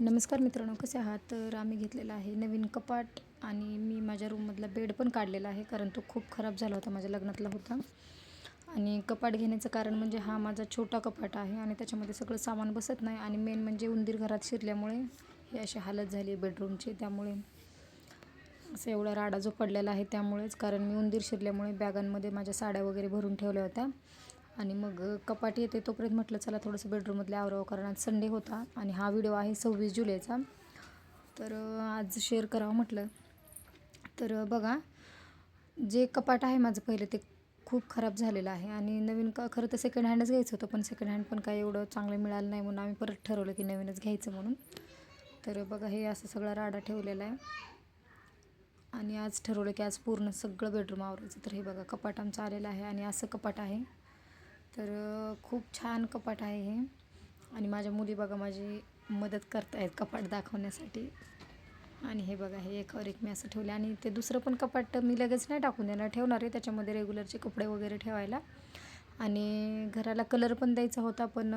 नमस्कार मित्रांनो, कसे आहात? तर आम्ही घेतलेला आहे नवीन कपाट आणि मी माझ्या रूममधला बेड पण काढलेला आहे, कारण तो खूप खराब झाला होता, माझ्या लग्नातला होता. आणि कपाट घेण्याचं कारण म्हणजे हा माझा छोटा कपाट आहे आणि त्याच्यामध्ये सगळं सामान बसत नाही आणि मेन म्हणजे उंदीर घरात शिरल्यामुळे ही अशी हालत झाली आहे बेडरूमची. त्यामुळे असं एवढा राडा जो पडलेला आहे त्यामुळेच, कारण मी उंदीर शिरल्यामुळे बॅगांमध्ये माझ्या साड्या वगैरे भरून ठेवल्या होत्या. आणि मग कपाट येते तोपर्यंत म्हटलं चला थोडंसं बेडरूममधले आवरावं, कारण आज संडे होता आणि हा व्हिडिओ आहे 26 जुलैचा. तर आज शेअर करावं म्हटलं. तर बघा, जे कपाट आहे माझं पहिलं ते खूप खराब झालेलं आहे आणि नवीन खरं तर सेकंड हँडच घ्यायचं होतं, पण सेकंड हँड पण काही एवढं चांगलं मिळालं नाही, म्हणून आम्ही परत ठरवलं की नवीनच घ्यायचं म्हणून. तर बघा, हे असं सगळा राडा ठेवलेला आहे आणि आज ठरवलं की आज पूर्ण सगळं बेडरूम आवरायचं. तर हे बघा, कपाट आमचं आलेलं आहे आणि असं कपाट आहे. तर खूप छान कपाट आहे हे. आणि माझ्या मुली बघा माझी मदत करतायत कपाट दाखवण्यासाठी. आणि हे बघा, हे एकावर एक मी असं ठेवलं आणि ते दुसरं पण कपाट मी लगेच नाही टाकून देणार, ठेवणार आहे त्याच्यामध्ये रेग्युलरचे कपडे वगैरे ठेवायला. आणि घराला कलर पण द्यायचा होता, पण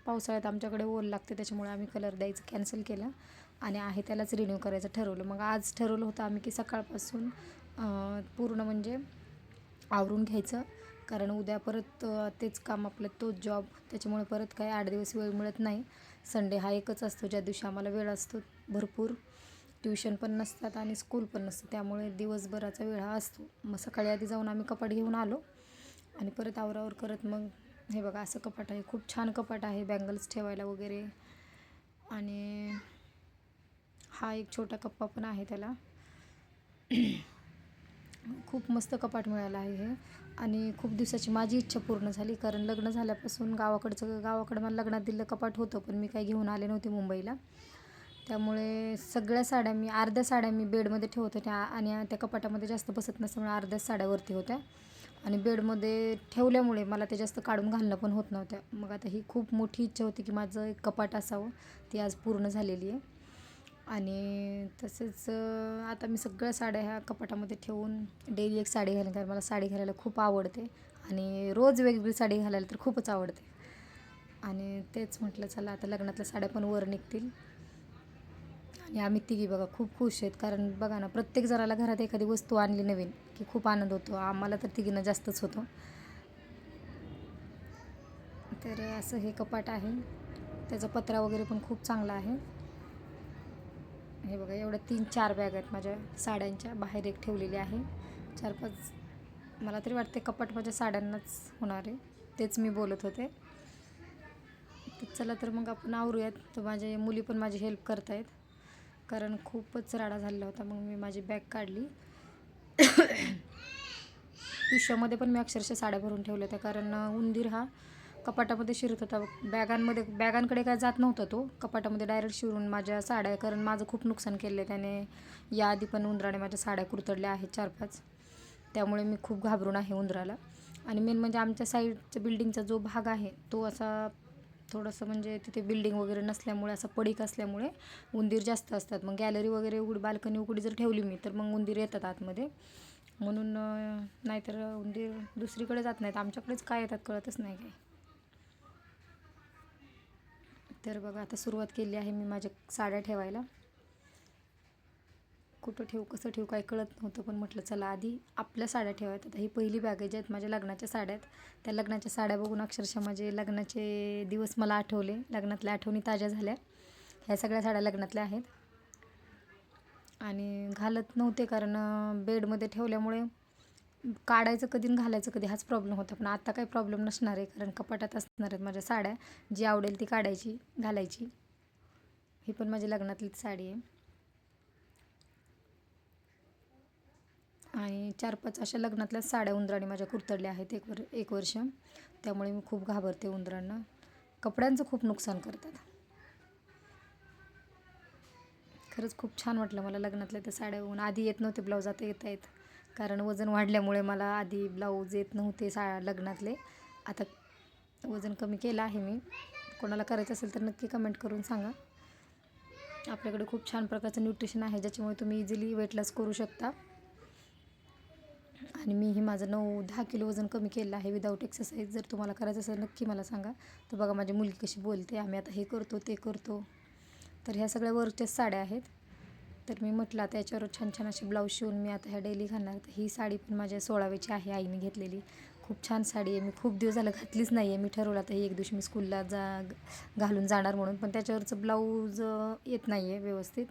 पावसाळ्यात आमच्याकडे ओल लागते, त्याच्यामुळे आम्ही कलर द्यायचं कॅन्सल केलं आणि आहे त्यालाच रिन्यू करायचं ठरवलं. मग आज ठरवलं होतं आम्ही की सकाळपासून पूर्ण म्हणजे आवरून घ्यायचं, कारण उद्या परत तेच काम, आपलं तोच जॉब, त्याच्यामुळे परत काही 8 दिवस वेळ मिळत नाही. संडे हा एकच असतो ज्या दिवशी आम्हाला वेळ असतो भरपूर. ट्युशन पण नसतात आणि स्कूल पण नसतं, त्यामुळे दिवसभराचा वेळ हा असतो. मग सकाळी आधी जाऊन आम्ही कपाट घेऊन आलो आणि परत आवरावर करत मग हे बघा, असं कपाट आहे. खूप छान कपाट आहे, बँगल्स ठेवायला वगैरे. आणि हा एक छोटा कप्पा पण आहे त्याला. खूप मस्त कपाट मिळालं आहे हे. आणि खूप दिवसाची माझी इच्छा पूर्ण झाली, कारण लग्न झाल्यापासून गावाकडं मला लग्नात दिलं कपाट होतं, पण मी काही घेऊन आले नव्हते मुंबईला. त्यामुळे सगळ्या साड्या मी अर्ध्या साड्या मी बेडमध्ये ठेवत होत्या आणि त्या कपाटामध्ये जास्त बसत नसल्यामुळे अर्ध्याच साड्या वरती होत्या आणि बेडमध्ये ठेवल्यामुळे मला ते जास्त काढून घालणं पण होत नव्हत्या. मग आता ही खूप मोठी इच्छा होती की माझं एक कपाट असावं, ती आज पूर्ण झालेली आहे. आणि तसेच आता मी सगळ्या साड्या ह्या कपाटामध्ये ठेवून डेली एक साडी घालेन, कारण मला साडी घालायला खूप आवडते आणि रोज वेगवेगळी साडी घालायला तर खूपच आवडते. आणि तेच म्हटलं चला आता लग्नातल्या साड्या पण वर निघतील. आणि आम्ही तिघी बघा खूप खुश आहेत, कारण बघा ना, प्रत्येक जणाला घरात एखादी वस्तू आणली नवीन की खूप आनंद होतो. आम्हाला तर तिघींना जास्तच होतो. तर असं हे कपाट आहे, त्याचा पत्रा वगैरे पण खूप चांगला आहे. हे बघा, एवढ्या 3-4 बॅग आहेत माझ्या साड्यांच्या, बाहेर एक ठेवलेली आहे. 4-5 मला तरी वाटते कपाट माझ्या साड्यांनाच होणार आहे, तेच मी बोलत होते. तर चला तर मग आपण आवरूयात. तर माझे मुली पण माझी हेल्प करत आहेत, कारण खूपच राडा झालेला होता. मग मी माझी बॅग काढली. पिशव्यामध्ये पण मी अक्षरशः साड्या भरून ठेवल्या होत्या, कारण उंदीर हा कपाटामध्ये शिरत होता. बॅगांकडे काय जात नव्हता तो, कपाटामध्ये डायरेक्ट शिरून माझ्या साड्या, कारण माझं खूप नुकसान केलं आहे त्याने. याआधी पण उंदराने माझ्या साड्या कुरतडल्या आहेत 4-5, त्यामुळे मी खूप घाबरून आहे उंदराला. आणि मेन म्हणजे आमच्या साईडच्या बिल्डिंगचा जो भाग आहे तो असा थोडंसं म्हणजे तिथे बिल्डिंग वगैरे नसल्यामुळे, असा पडीक असल्यामुळे उंदीर जास्त असतात. मग गॅलरी वगैरे बाल्कनी उघडी जर ठेवली मी, तर मग उंदीर येतात आतमध्ये, म्हणून नाहीतर उंदीर दुसरीकडे जात नाहीत, आमच्याकडेच काय येतात कळतच नाही काय. तर बघा, आता सुरुवात केली आहे मी माझ्या साड्या ठेवायला. कुठं ठेवू, कसं ठेवू, काय कळत नव्हतं, पण म्हटलं चला आधी आपल्या साड्या ठेवायत. आता ही पहिली बॅग आहे, ज्या आहेत माझ्या लग्नाच्या साड्या आहेत. त्या लग्नाच्या साड्या बघून अक्षरशः माझे लग्नाचे दिवस मला आठवले, लग्नातल्या आठवणी ताज्या झाल्या. ह्या सगळ्या साड्या लग्नातल्या आहेत आणि घालत नव्हते, कारण बेडमध्ये ठेवल्यामुळे काढायचं कधी आणि घालायचं कधी हाच प्रॉब्लेम होता. पण आता काही प्रॉब्लेम नसणार आहे, कारण कपाटात असणार आहेत माझ्या साड्या, जी आवडेल ती काढायची घालायची. ही पण माझी लग्नातलीच साडी आहे. आणि 4-5 अशा लग्नातल्या साड्या उंदराने माझ्या कुरतडल्या आहेत एक वर्ष, त्यामुळे मी खूप घाबरते उंदरांना. कपड्यांचं खूप नुकसान करतात. खरंच खूप छान वाटलं मला लग्नातल्या त्या साड्या बघून. आधी येत नव्हते ब्लाऊज, आता येत आहेत, कारण वजन वाढल्यामुळे मला आधी ब्लाऊज येत नव्हते लग्नातले. आता वजन कमी केलं आहे मी. कोणाला करायचं असेल तर नक्की कमेंट करून सांगा. आपल्याकडे खूप छान प्रकारचं न्यूट्रिशन आहे, ज्याच्यामुळे तुम्ही इझिली वेट लॉस करू शकता. आणि मीही माझं 9-10 किलो वजन कमी केलं आहे विदाऊट एक्सरसाइज. जर तुम्हाला करायचं असेल नक्की मला सांगा. तर बघा माझी मुलगी कशी बोलते, आम्ही आता हे करतो ते करतो. तर ह्या सगळ्या वर्कच्याच साड्या आहेत. तर मी म्हटलं आता याच्यावर छान छान असे ब्लाऊज शिवून मी आता ह्या डेली घालणार. तर ही साडी पण माझ्या 16वीची आहे, आईने घेतलेली. खूप छान साडी आहे. मी खूप दिवस झालं घातलीच नाही आहे. मी ठरवलं आता ही एक दिवशी मी स्कूलला घालून जाणार म्हणून. पण त्याच्यावरचं ब्लाऊज येत नाही आहे व्यवस्थित,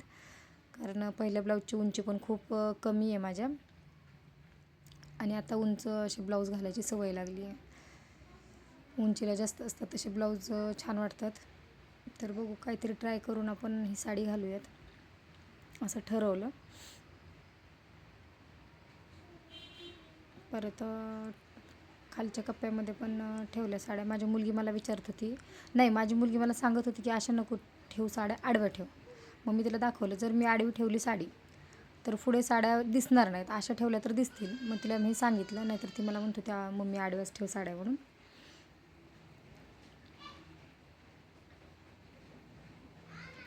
कारण पहिल्या ब्लाऊजची उंची पण खूप कमी आहे माझ्या, आणि आता उंच असे ब्लाऊज घालायची सवय लागली आहे. उंचीला जास्त असतात तसे ब्लाऊज छान वाटतात. तर बघू, काहीतरी ट्राय करून आपण ही साडी घालूयात असं ठरवलं. परत खालच्या कप्प्यामध्ये पण ठेवल्या साड्या. माझी मुलगी मला विचारत होती, नाही माझी मुलगी मला सांगत होती की अशा नको ठेवू साड्या, आडव्या ठेव. मग मी तिला दाखवलं, जर मी आडवी ठेवली साडी तर पुढे साड्या दिसणार नाहीत, अशा ठेवल्या तर दिसतील. मग तिला मी सांगितलं, नाहीतर ती मला म्हणत होती मम्मी आडव्याच ठेव साड्या म्हणून.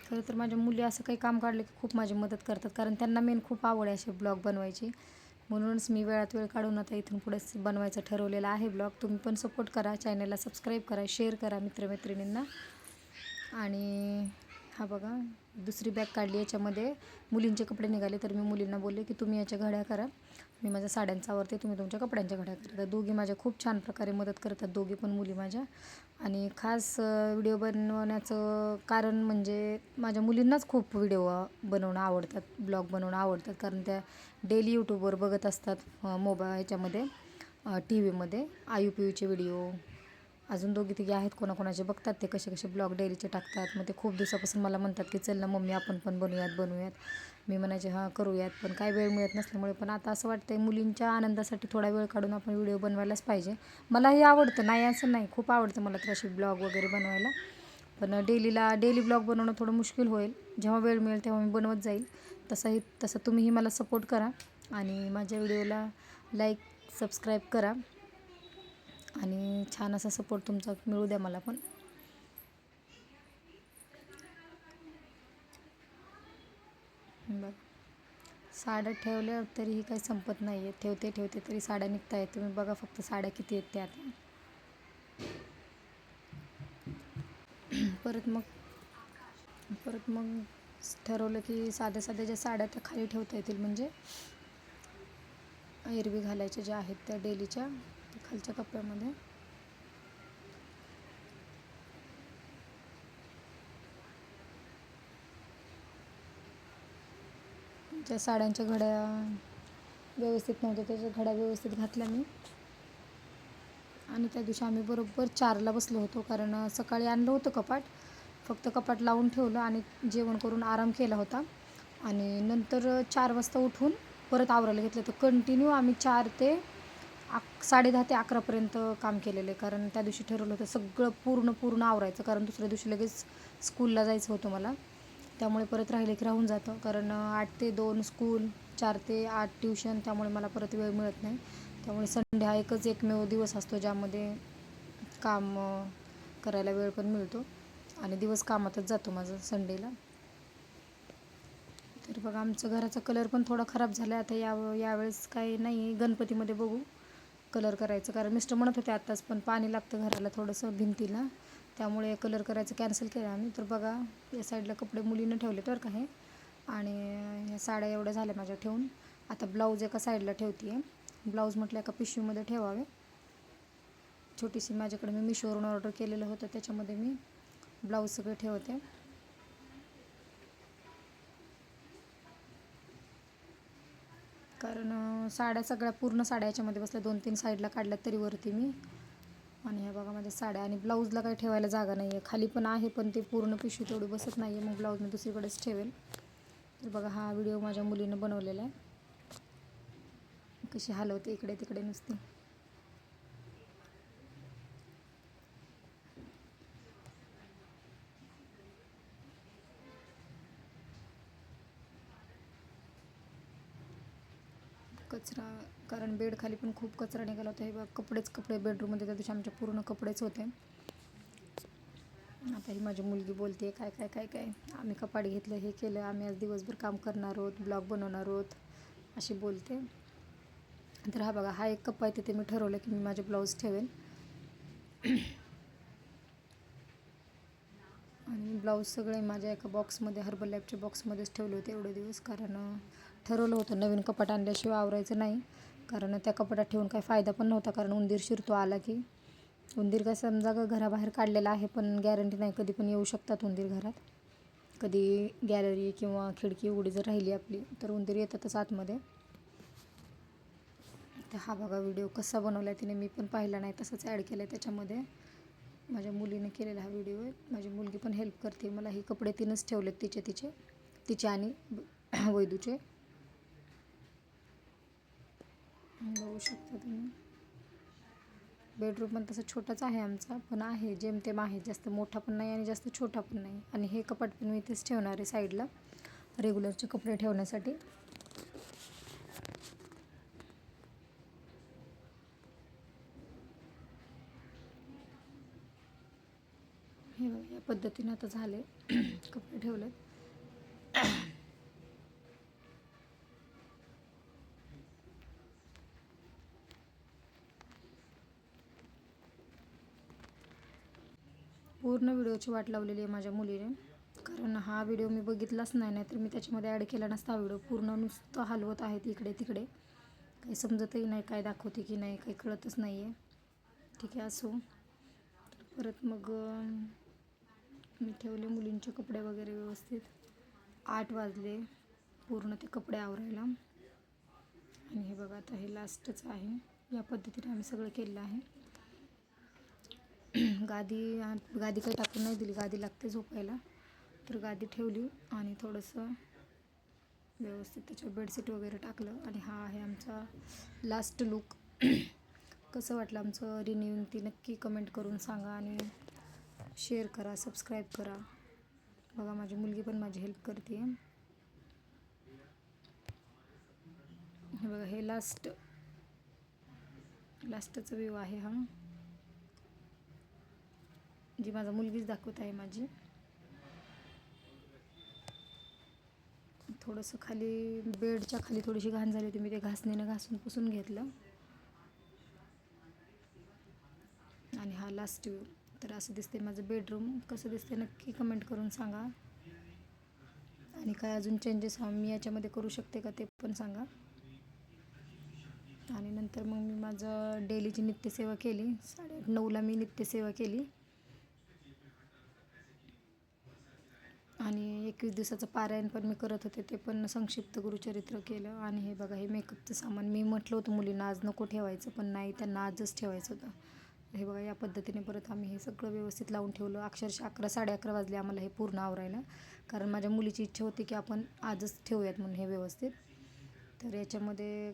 खरं तर माझ्या मुली असं काही काम काढलं की खूप माझी मदत करतात, कारण त्यांना मेन खूप आवड आहे असे ब्लॉग बनवायची. म्हणूनच मी वेळात वेळ काढून आता इथून पुढे बनवायचं ठरवलेलं आहे ब्लॉग. तुम्ही पण सपोर्ट करा, चॅनलला सबस्क्राईब करा, शेअर करा मित्रमैत्रिणींना. आणि हा बघा, दुसरी बॅग काढली. याच्यामध्ये मुलींचे कपडे निघाले, तर मी मुलींना बोलले की तुम्ही याच्या घड्या करा, मी माझ्या साड्यांचा आवरते, तुम्ही तुमच्या कपड्यांच्या घड्या करा. तर दोघी माझ्या खूप छान प्रकारे मदत करतात, दोघी पण मुली माझ्या. आणि खास व्हिडिओ बनवण्याचं कारण म्हणजे माझ्या मुलींनाच खूप व्हिडिओ बनवणं आवडतात, ब्लॉग बनवणं आवडतात, कारण त्या डेली यूट्यूबवर बघत असतात ह्याच्यामध्ये टी व्हीमध्ये आयुपीयूचे व्हिडिओ. अजून दोघी तिघी आहेत कोणाकोणाचे, बघतात ते कसे कसे ब्लॉग डेलीचे टाकतात. मग ते खूप दिवसापासून मला म्हणतात की चल ना मम्मी आपण पण बनवूयात. मी म्हणायचे हां करूयात, पण काय वेळ मिळत नसल्यामुळे. पण आता असं वाटतं आहे मुलींच्या आनंदासाठी थोडा वेळ काढून आपण व्हिडिओ बनवायलाच पाहिजे. मलाही आवडतं, नाही असं नाही, खूप आवडतं मला तर असे ब्लॉग वगैरे बनवायला. पण डेली ब्लॉग बनवणं थोडं मुश्किल होईल. जेव्हा वेळ मिळेल तेव्हा मी बनवत जाईल. तसं तुम्हीही मला सपोर्ट करा आणि माझ्या व्हिडिओला लाईक सबस्क्राईब करा, आणि छान असा सपोर्ट तुमचा मिळू द्या मला पण. बघ, साड्या ठेवल्या तरीही काही संपत नाही आहे. ठेवते तरी साड्या निघत आहेत. तुम्ही बघा फक्त साड्या किती आहेत त्या आता. परत मग ठरवलं की साध्या ज्या साड्या त्या खाली ठेवता येतील, म्हणजे एरवी घालायच्या ज्या आहेत त्या डेलीच्या, खालच्या कप्प्यामध्ये. ज्या साड्यांच्या घड्या व्यवस्थित नव्हत्या त्याच्या घड्या व्यवस्थित घातल्या मी. आणि त्या दिवशी आम्ही बरोबर 4ला बसलो होतो, कारण सकाळी आणलं होतं कपाट, फक्त कपाट लावून ठेवलं आणि जेवण करून आराम केला होता. आणि नंतर 4 वाजता उठून परत आवरायला घेतलं. तर कंटिन्यू आम्ही 10:30 ते 11पर्यंत काम केलेलं आहे, कारण त्या दिवशी ठरवलं होतं सगळं पूर्ण आवरायचं, कारण दुसऱ्या दिवशी लगेच स्कूलला जायचं होतं मला. त्यामुळे परत राहिले की राहून जातं, कारण 8 ते 2 स्कूल, 4 ते 8 ट्युशन, त्यामुळे मला परत वेळ मिळत नाही. त्यामुळे संडे हा एकमेव दिवस असतो ज्यामध्ये काम करायला वेळ पण मिळतो, आणि दिवस कामातच जातो माझा संडेला. तर बघा, आमचं घराचा कलर पण थोडा खराब झाला आहे. आता यावेळेस काही नाही, गणपतीमध्ये बघू कलर करायचं, कारण मिस्टर म्हणत होते आत्ताच पण पाणी लागतं घराला थोडंसं भिंतीला, त्यामुळे कलर करायचं कॅन्सल केलं आम्ही. तर बघा, या साईडला कपडे मुलीनं ठेवले बरं का हे, आणि ह्या साड्या एवढ्या झाल्या माझ्या ठेवून. आता ब्लाऊज एका साईडला ठेवते आहे. ब्लाऊज म्हटलं एका पिशवीमध्ये ठेवावे. छोटीशी माझ्याकडे मी मिशोवरून ऑर्डर केलेलं होतं, त्याच्यामध्ये मी ब्लाऊज सगळे ठेवते. कारण साड्या सगळ्या पूर्ण साड्या याच्यामध्ये बसल्या, 2-3 साईडला काढल्यात तरी वरती मी. आणि ह्या बघा माझ्या साड्या, आणि ब्लाऊजला काही ठेवायला जागा नाही आहे. खाली पण आहे, पण ते पूर्ण पिशवी तेवढी बसत नाही आहे, मग ब्लाऊज मी दुसरीकडेच ठेवेल. तर बघा, हा व्हिडिओ माझ्या मुलीनं बनवलेला आहे, कशी हलवते इकडे तिकडे नुसती. कचरा, कारण बेड खाली पण खूप कचरा निघाला होता. हे बघा, कपडे बेडरूममध्ये त्या दिवशी आमच्या पूर्ण कपडेच होते. आता ही माझी मुलगी बोलते काय आम्ही कपाट घेतलं, हे केलं, आम्ही आज दिवसभर काम करणार आहोत, ब्लॉग बनवणार आहोत, अशी बोलते. तर हा बघा, हा एक कप्पा आहे, तिथे मी ठरवलं की मी माझे ब्लाऊज ठेवेल. आणि ब्लाऊज सगळे माझ्या एका बॉक्समध्ये, हर्बल लॅबच्या बॉक्समध्येच ठेवले होते एवढे दिवस, कारण ठरवलं होतं नवीन कपाट आणल्याशिवाय आवरायचं नाही. कारण त्या कपाटात ठेवून काही फायदा पण नव्हता, कारण उंदीर शिरतो आला की. उंदीर काय समजा घराबाहेर काढलेला आहे, पण गॅरंटी नाही, कधी पण येऊ शकतात उंदीर घरात. कधी गॅलरी किंवा खिडकी उघडी जर राहिली आपली तर उंदीर येतातच आतमध्ये. तर हा बघा व्हिडिओ कसा बनवला आहे तिने, मी पण पाहिला नाही, तसंच ॲड केलं आहे त्याच्यामध्ये. माझ्या मुलीने केलेला हा व्हिडिओ आहे. माझी मुलगी पण हेल्प करते मला. ही कपडे तिनंच ठेवलेत तिचे आणि वैदूचे. बघू शकता तुम्ही. बेडरूम पण तसा छोटाच आहे आमचा, पण आहे जेमतेम आहे, जास्त मोठा पण नाही आणि जास्त छोटा पण नाही. आणि हे कपाट पण मी इथेच ठेवणार आहे साईडला, रेग्युलरचे कपडे ठेवण्यासाठी. हे बघा या पद्धतीने आता झाले कपडे ठेवलेत. पूर्ण व्हिडिओची वाट लावलेली आहे माझ्या मुलीने, कारण हा व्हिडिओ मी बघितलाच नाही, तर मी त्याच्यामध्ये ॲड केला नसता. हा व्हिडिओ पूर्ण नुसतं हलवत आहेत इकडे तिकडे, काही समजतही नाही काय दाखवते की नाही, काही कळतच नाही आहे. ठीक आहे, असो. परत मग मी ठेवले मुलींचे कपडे वगैरे व्यवस्थित. 8 वाजले पूर्ण ते कपडे आवरायला. आणि हे बघा आता हे लास्टच आहे. या पद्धतीने आम्ही सगळं केलेलं आहे. गादी काही टाकून नाही दिली, गादी लागते झोपायला, तर गादी ठेवली आणि थोडंसं व्यवस्थित त्याच्यावर बेडशीट वगैरे टाकलं. आणि हा आहे आमचा लास्ट लुक. कसं वाटलं आमचं रिन्यूइंग ती नक्की कमेंट करून सांगा आणि शेअर करा, सबस्क्राईब करा. बघा माझी मुलगी पण माझी हेल्प करते. हे बघा हे लास्टचा व्ह्यू आहे हा, जी माझा मुलगीच दाखवत आहे माझी. थोडंसं खाली बेडच्या खाली थोडीशी घाण झाली होती, मी ते घासणीनं घासून पुसून घेतलं. आणि हा लास्ट व्ह्यू. तर असं दिसते माझं बेडरूम. कसं दिसते नक्की कमेंट करून सांगा. आणि काय अजून चेंजेस मी याच्यामध्ये करू शकते का ते पण सांगा. आणि नंतर मग मी माझं डेलीची नित्यसेवा केली. 8:30-9ला मी नित्यसेवा केली. आणि 21 दिवसाचं पारायण पण मी करत होते, ते पण संक्षिप्त गुरुचरित्र केलं. आणि हे बघा हे मेकअपचं सामान मी म्हटलं होतं मुलींना आज नको ठेवायचं, पण नाही, त्यांना आजच ठेवायचं होतं. हे बघा या पद्धतीने परत आम्ही हे सगळं व्यवस्थित लावून ठेवलं. अक्षरशः 11-11:30 वाजले आम्हाला हे पूर्ण आवरायला, कारण माझ्या मुलीची इच्छा होती की आपण आजच ठेवूयात म्हणून हे व्यवस्थित. तर याच्यामध्ये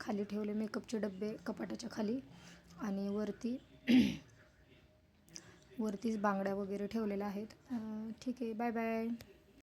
खाली ठेवले मेकअपचे डबे कपाटाच्या खाली, आणि वरतीच बांगड्या वगैरे ठेवलेल्या आहेत. ठीक आहे, बाय बाय.